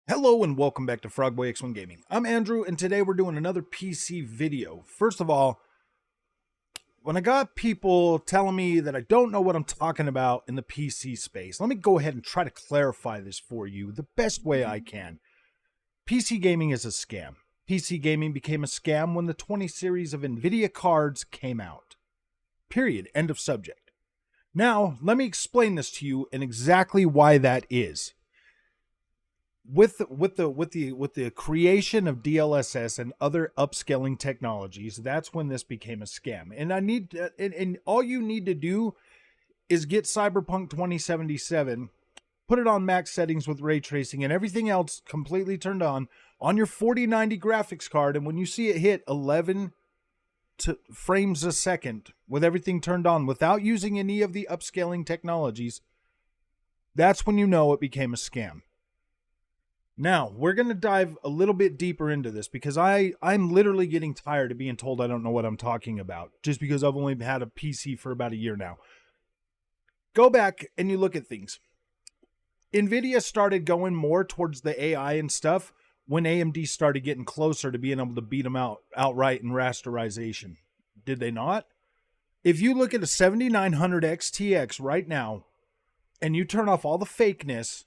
Hello and welcome back to Frogboy X1 Gaming. I'm Andrew and today we're doing another PC video. First of all, when I got people telling me that I don't know what I'm talking about in the PC space, let me go ahead and try to clarify this for you the best way I can. PC gaming is a scam. PC gaming became a scam when the 20 series of NVIDIA cards came out. Period. End of subject. Now, let me explain this to you and exactly why that is. With the creation of DLSS and other upscaling technologies, that's when this became a scam. And all you need to do is get Cyberpunk 2077, put it on max settings with ray tracing and everything else completely turned on your 4090 graphics card, and when you see it hit 11 frames a second with everything turned on without using any of the upscaling technologies, that's when you know it became a scam. Now, we're going to dive a little bit deeper into this because I'm literally getting tired of being told I don't know what I'm talking about just because I've only had a PC for about a year now. Go back and you look at things. NVIDIA started going more towards the AI and stuff when AMD started getting closer to being able to beat them outright in rasterization. Did they not? If you look at a 7900 XTX right now and you turn off all the fakeness,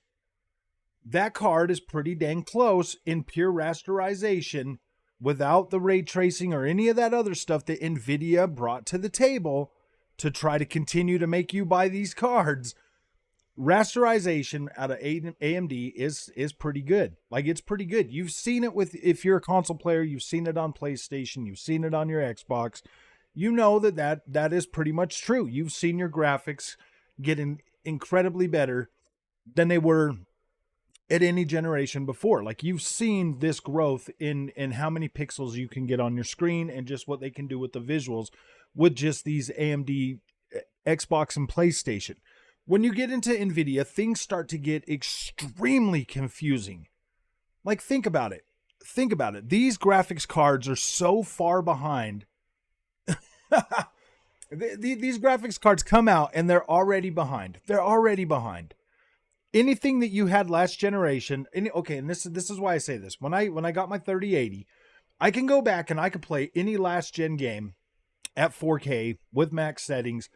that card is pretty dang close in pure rasterization without the ray tracing or any of that other stuff that NVIDIA brought to the table to try to continue to make you buy these cards. Rasterization out of AMD is pretty good. Like, it's pretty good. You've seen it if you're a console player, you've seen it on PlayStation, you've seen it on your Xbox. You know that is pretty much true. You've seen your graphics getting incredibly better than they were at any generation before. Like, you've seen this growth in how many pixels you can get on your screen and just what they can do with the visuals with just these AMD Xbox and PlayStation. When you get into NVIDIA, things start to get extremely confusing. Like, think about it. Think about it. These graphics cards are so far behind. These graphics cards come out and they're already behind. They're already behind. Anything that you had last generation, and this is why I say this. When I got my 3080, I can go back and I can play any last gen game at 4K with max settings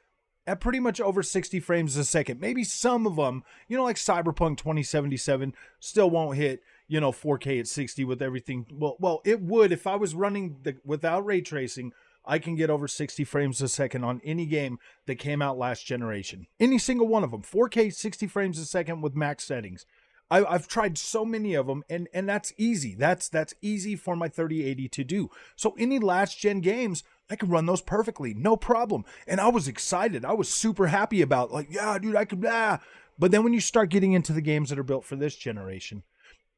at pretty much over 60 frames a second. Maybe some of them, like Cyberpunk 2077 still won't hit, 4K at 60 with everything. Well, it would if I was running without ray tracing. I can get over 60 frames a second on any game that came out last generation. Any single one of them. 4K, 60 frames a second with max settings. I've tried so many of them, and that's easy. That's easy for my 3080 to do. So any last gen games, I can run those perfectly, no problem. And I was excited. I was super happy about, like, yeah, dude, I could, But then when you start getting into the games that are built for this generation,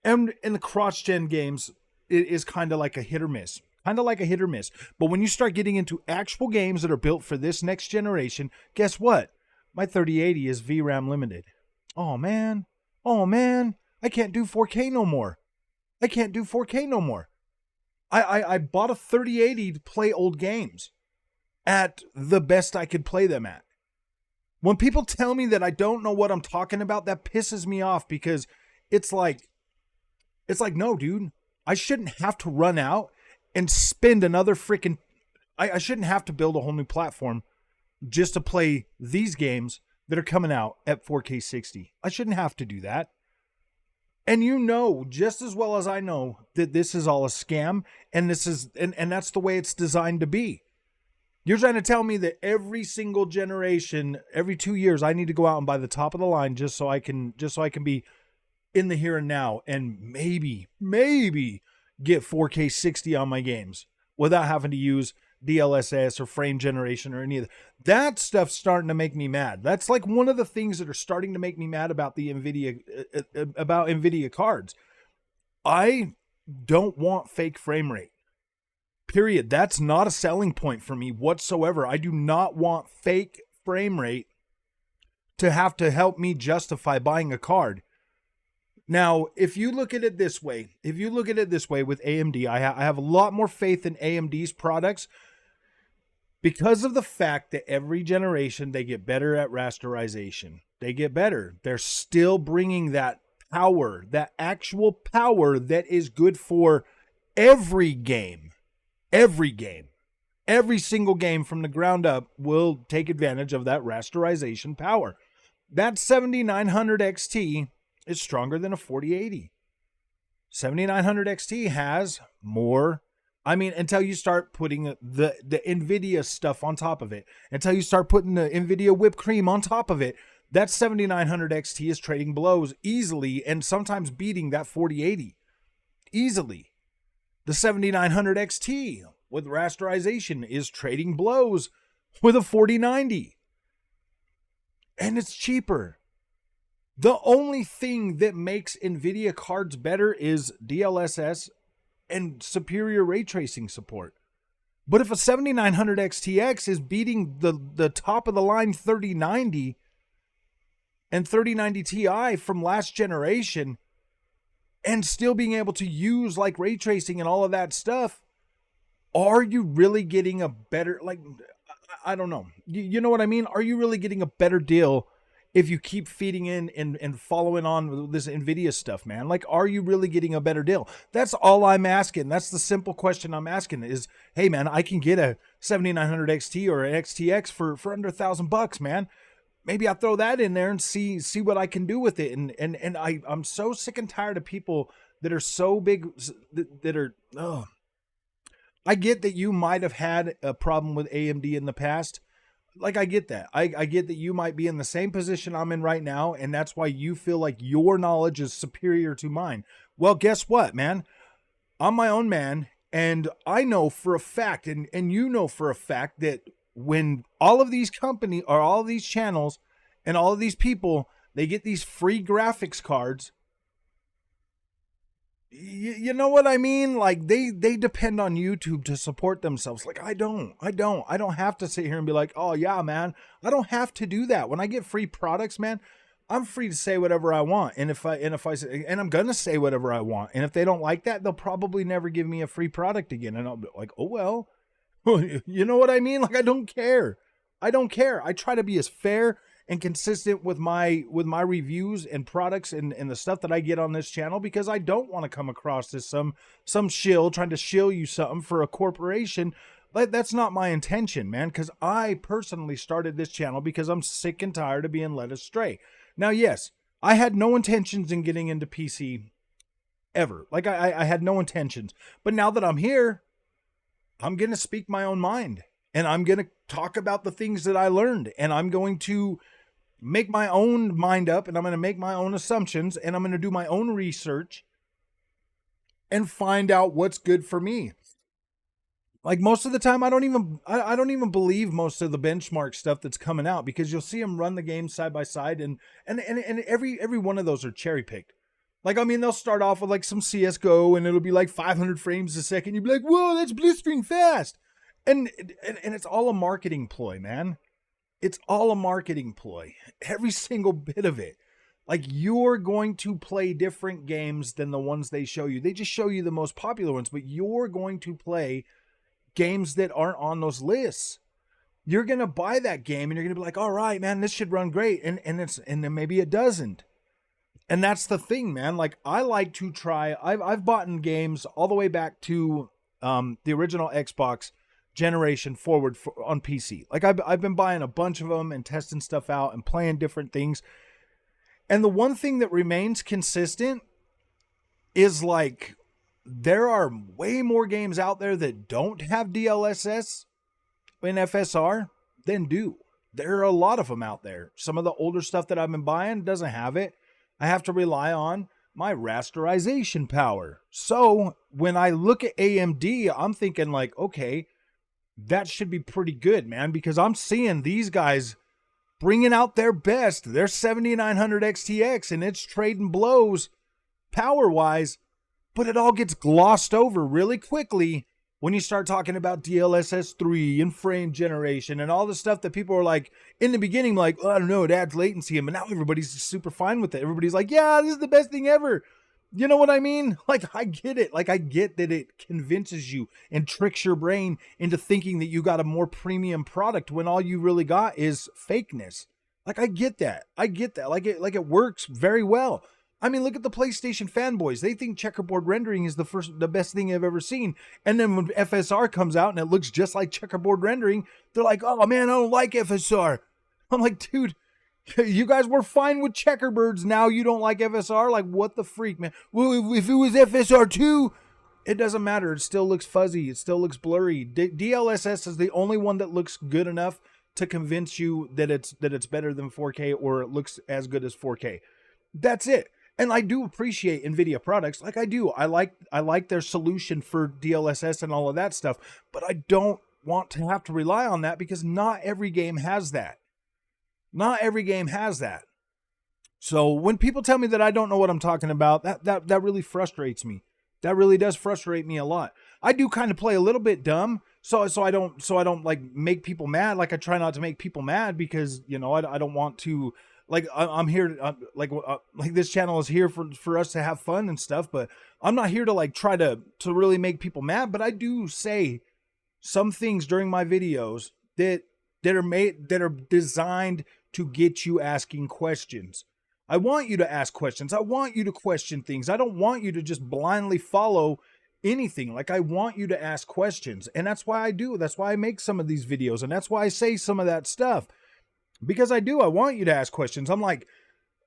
and in the cross-gen games, it is kind of like a hit or miss. But when you start getting into actual games that are built for this next generation, guess what? My 3080 is VRAM limited. Oh, man. I can't do 4K no more. I bought a 3080 to play old games at the best I could play them at. When people tell me that I don't know what I'm talking about, that pisses me off because it's like, no, dude. I shouldn't have to run out and spend another freaking... I shouldn't have to build a whole new platform just to play these games that are coming out at 4K 60. I shouldn't have to do that. And just as well as I know, that this is all a scam, and that's the way it's designed to be. You're trying to tell me that every single generation, every 2 years, I need to go out and buy the top of the line just so I can be in the here and now and maybe get 4K 60 on my games without having to use DLSS or frame generation or any of that. That stuff's starting to make me mad. That's like one of the things that are starting to make me mad about the NVIDIA cards. I don't want fake frame rate. Period. That's not a selling point for me whatsoever. I do not want fake frame rate to have to help me justify buying a card. Now, if you look at it this way, with AMD, I have a lot more faith in AMD's products because of the fact that every generation they get better at rasterization. They get better. They're still bringing that power, that actual power that is good for every game. Every game. Every single game from the ground up will take advantage of that rasterization power. That 7900 XT is stronger than a 4080. 7900 XT has more. I mean, until you start putting the NVIDIA stuff on top of it, until you start putting the NVIDIA whipped cream on top of it, that 7900 XT is trading blows easily and sometimes beating that 4080 easily. The 7900 XT with rasterization is trading blows with a 4090. And it's cheaper. The only thing that makes NVIDIA cards better is DLSS and superior ray tracing support. But if a 7900 XTX is beating the top of the line 3090 and 3090 Ti from last generation and still being able to use like ray tracing and all of that stuff, are you really getting a better, like, I don't know. You know what I mean? Are you really getting a better deal if you keep feeding in and following on this NVIDIA stuff, man? Like, are you really getting a better deal? That's all I'm asking. That's the simple question I'm asking is, hey, man, I can get a 7900 XT or an XTX for under $1,000, man. Maybe I'll throw that in there and see what I can do with it. And I'm so sick and tired of people that are so big that are, oh. I get that you might have had a problem with AMD in the past. Like, I get that. I get that you might be in the same position I'm in right now, and that's why you feel like your knowledge is superior to mine. Well, guess what, man? I'm my own man, and I know for a fact, and you know for a fact, that when all of these companies or all of these channels and all of these people, they get these free graphics cards, you know what I mean? Like, they depend on YouTube to support themselves. Like, I don't have to sit here and be like, oh yeah, man, I don't have to do that. When I get free products, man, I'm free to say whatever I want. And if I say, and I'm going to say whatever I want. And if they don't like that, they'll probably never give me a free product again. And I'll be like, oh, well, you know what I mean? Like, I don't care. I try to be as fair and consistent with my reviews and products and the stuff that I get on this channel, because I don't want to come across as some shill trying to shill you something for a corporation. But that's not my intention, man, because I personally started this channel because I'm sick and tired of being led astray. Now, yes, I had no intentions in getting into PC ever. Like, I had no intentions. But now that I'm here, I'm going to speak my own mind. And I'm going to talk about the things that I learned. And I'm going to make my own mind up. And I'm going to make my own assumptions. And I'm going to do my own research. And find out what's good for me. Like, most of the time, I don't even believe most of the benchmark stuff that's coming out. Because you'll see them run the game side by side. And every one of those are cherry picked. Like, I mean, they'll start off with like some CSGO. And it'll be like 500 frames a second. You'll be like, whoa, that's blistering fast. And it's all a marketing ploy, man. It's all a marketing ploy. Every single bit of it. Like, you're going to play different games than the ones they show you. They just show you the most popular ones, but you're going to play games that aren't on those lists. You're going to buy that game and you're going to be like, all right, man, this should run great. And then maybe it doesn't. And that's the thing, man. Like, I like to try. I've bought in games all the way back to the original Xbox generation forward on PC. Like, I've been buying a bunch of them and testing stuff out and playing different things. And the one thing that remains consistent is, like, there are way more games out there that don't have DLSS and FSR than do. There are a lot of them out there. Some of the older stuff that I've been buying doesn't have it. I have to rely on my rasterization power. So when I look at AMD, I'm thinking like, okay, that should be pretty good, man, because I'm seeing these guys bringing out their best, their 7900 XTX, and it's trading blows power-wise, but it all gets glossed over really quickly when you start talking about DLSS 3 and frame generation and all the stuff that people are like, in the beginning, like, oh, I don't know, it adds latency, but now everybody's super fine with it. Everybody's like, yeah, this is the best thing ever. You know what I mean? Like, I get it. Like, I get that it convinces you and tricks your brain into thinking that you got a more premium product when all you really got is fakeness. Like, I get that. Like, it works very well. I mean, look at the PlayStation fanboys. They think checkerboard rendering is the best thing I've ever seen. And then when FSR comes out and it looks just like checkerboard rendering, they're like, oh man, I don't like FSR. I'm like, dude, you guys were fine with checkerboards. Now you don't like FSR? Like, what the freak, man? Well, if it was FSR 2, it doesn't matter. It still looks fuzzy. It still looks blurry. DLSS is the only one that looks good enough to convince you that it's better than 4K or it looks as good as 4K. That's it. And I do appreciate NVIDIA products. Like I do. I like their solution for DLSS and all of that stuff. But I don't want to have to rely on that because not every game has that. Not every game has that. So when people tell me that I don't know what I'm talking about, that really frustrates me. That really does frustrate me a lot. I do kind of play a little bit dumb, so I don't like make people mad. Like I try not to make people mad because, you know, I don't want to. Like I'm here, like this channel is here for us to have fun and stuff, but I'm not here to like try to really make people mad. But I do say some things during my videos that are designed to get you asking questions. I want you to ask questions. I want you to question things. I don't want you to just blindly follow anything. Like I want you to ask questions, and that's why I do. That's why I make some of these videos, and that's why I say some of that stuff. Because I want you to ask questions. I'm like,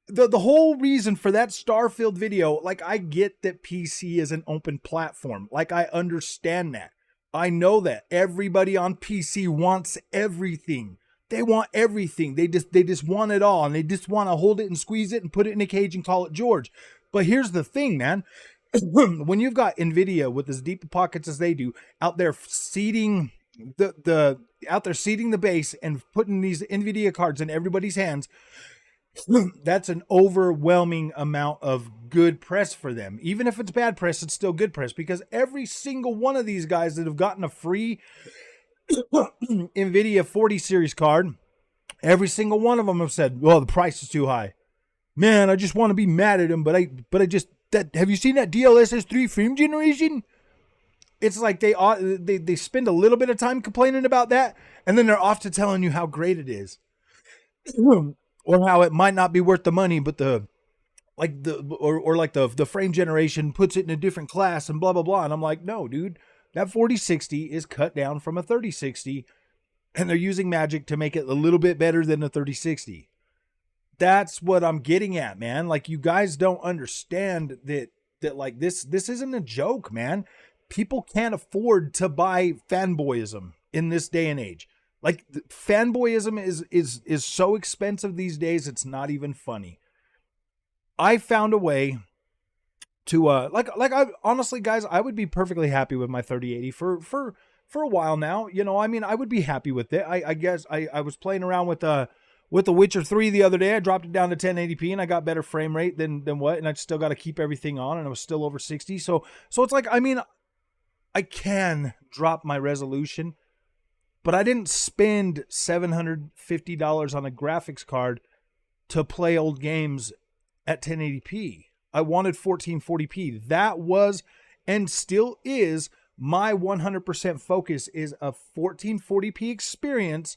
the whole reason for that Starfield video, like I get that PC is an open platform. Like I understand that. I know that everybody on PC wants everything. They want everything. They just want it all. And they just want to hold it and squeeze it and put it in a cage and call it George. But here's the thing, man. When you've got NVIDIA with as deep pockets as they do out there seeding the base and putting these NVIDIA cards in everybody's hands, that's an overwhelming amount of good press for them. Even if it's bad press, it's still good press because every single one of these guys that have gotten a free NVIDIA 40 series card, every single one of them have said, well, the price is too high. Man, I just want to be mad at him, but I just, have you seen that DLSS 3 frame generation? It's like they spend a little bit of time complaining about that, and then they're off to telling you how great it is, or how it might not be worth the money, but the frame generation puts it in a different class and blah blah blah. And I'm like, no, dude, that 4060 is cut down from a 3060, and they're using magic to make it a little bit better than a 3060. That's what I'm getting at, man. Like you guys don't understand that like this isn't a joke, man. People can't afford to buy fanboyism in this day and age. Like fanboyism is so expensive these days. It's not even funny. I found a way to I honestly, guys, I would be perfectly happy with my 3080 for a while now. You know, I mean, I would be happy with it. I guess I was playing around with The Witcher 3 the other day. I dropped it down to 1080p and I got better frame rate than what, and I still got to keep everything on, and I was still over 60. So it's like, I mean, I can drop my resolution, but I didn't spend $750 on a graphics card to play old games at 1080p. I wanted 1440p. That was and still is my 100% focus, is a 1440p experience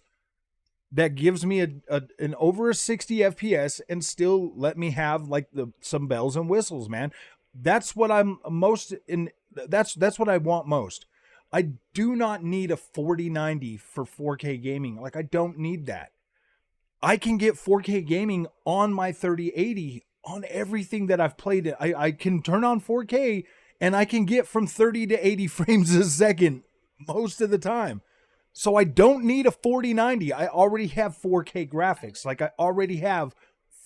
that gives me an over a 60 FPS and still let me have like some bells and whistles, man. That's what I'm most in. That's what I want most. I do not need a 4090 for 4K gaming. Like I don't need that. I can get 4K gaming on my 3080 on everything that I've played it. I can turn on 4K and I can get from 30 to 80 frames a second most of the time. So I don't need a 4090. I already have 4K graphics. Like I already have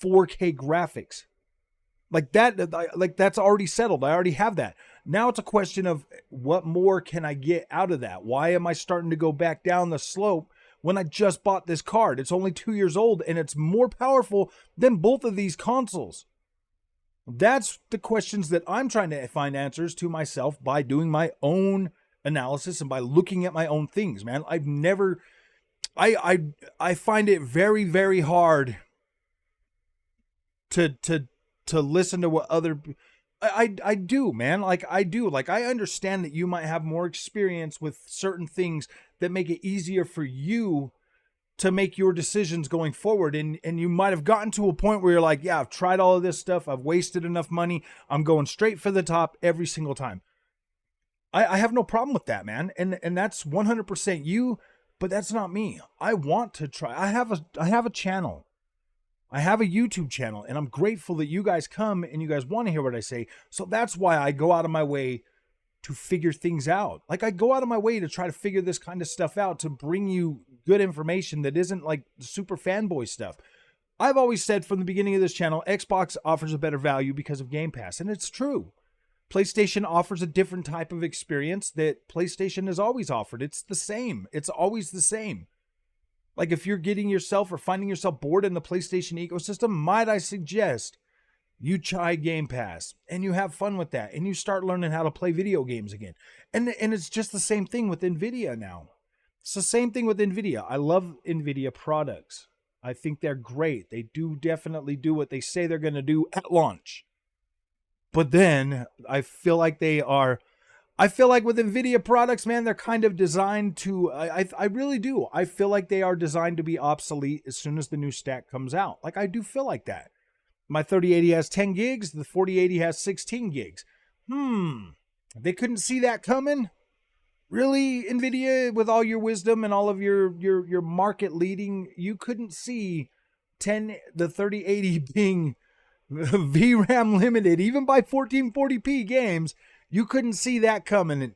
4K graphics. Like that's already settled. I already have that. Now it's a question of what more can I get out of that? Why am I starting to go back down the slope when I just bought this card? It's only 2 years old and it's more powerful than both of these consoles. That's the questions that I'm trying to find answers to myself by doing my own analysis and by looking at my own things, man. I've never, I find it very, very hard to listen to what other, I do, man. Like I do. Like I understand that you might have more experience with certain things that make it easier for you to make your decisions going forward. And you might have gotten to a point where you're like, yeah, I've tried all of this stuff. I've wasted enough money. I'm going straight for the top every single time. I have no problem with that, man. And that's 100% you, but that's not me. I want to try. I have a channel. I have a YouTube channel, and I'm grateful that you guys come and you guys want to hear what I say. So that's why I go out of my way to figure things out. Like, I go out of my way to try to figure this kind of stuff out, to bring you good information that isn't like super fanboy stuff. I've always said from the beginning of this channel, Xbox offers a better value because of Game Pass, and it's true. PlayStation offers a different type of experience that PlayStation has always offered. It's the same. It's always the same. Like, if you're getting yourself or finding yourself bored in the PlayStation ecosystem, might I suggest you try Game Pass and you have fun with that and you start learning how to play video games again. And it's just the same thing with NVIDIA now. It's the same thing with NVIDIA. I love NVIDIA products. I think they're great. They do definitely do what they say they're going to do at launch. But then I feel like with NVIDIA products, man, they're kind of designed to, I really do. I feel like they are designed to be obsolete as soon as the new stack comes out. Like, I do feel like that. My 3080 has 10 gigs. The 4080 has 16 gigs. They couldn't see that coming? Really, NVIDIA, with all your wisdom and all of your market leading, you couldn't see the 3080 being VRAM limited, even by 1440p games. You couldn't see that coming.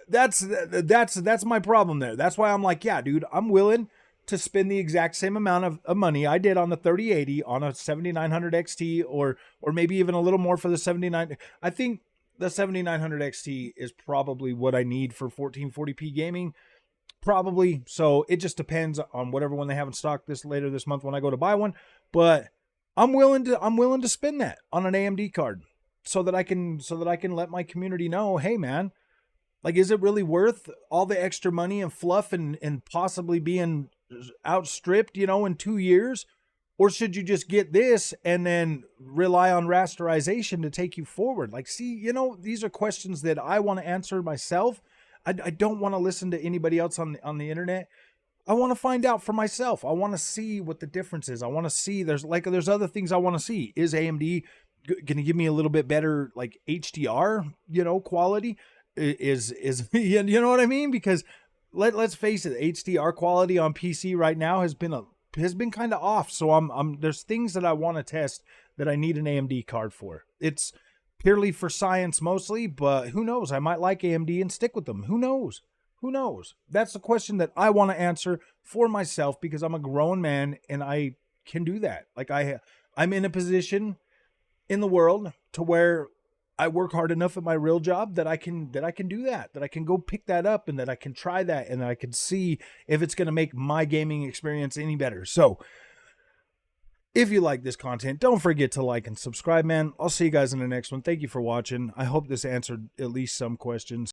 That's my problem there. That's why I'm like, yeah, dude, I'm willing to spend the exact same amount of money I did on the 3080 on a 7900 XT, or maybe even a little more for the 79. I think the 7900 XT is probably what I need for 1440p gaming. Probably. So it just depends on whatever one they have in stock later this month when I go to buy one. But I'm willing to spend that on an AMD card so that I can let my community know, hey man, like, is it really worth all the extra money and fluff and possibly being outstripped, in 2 years? Or should you just get this and then rely on rasterization to take you forward? Like, see, these are questions that I want to answer myself. I don't want to listen to anybody else on the internet. I want to find out for myself. I want to see what the difference is. I want to see, there's other things I want to see. Is AMD going to give me a little bit better, like, HDR, quality? Is you know what I mean? Because let's face it, HDR quality on PC right now has been kind of off. So there's things that I want to test that I need an AMD card for. It's purely for science mostly, but who knows? I might like AMD and stick with them. Who knows? Who knows? That's the question that I want to answer for myself, because I'm a grown man and I can do that. Like, I'm in a position in the world to where I work hard enough at my real job that I can do that I can go pick that up, and that I can try that, and that I can see if it's going to make my gaming experience any better. So if you like this content, don't forget to like and subscribe, man. I'll see you guys in the next one. Thank you for watching. I hope this answered at least some questions.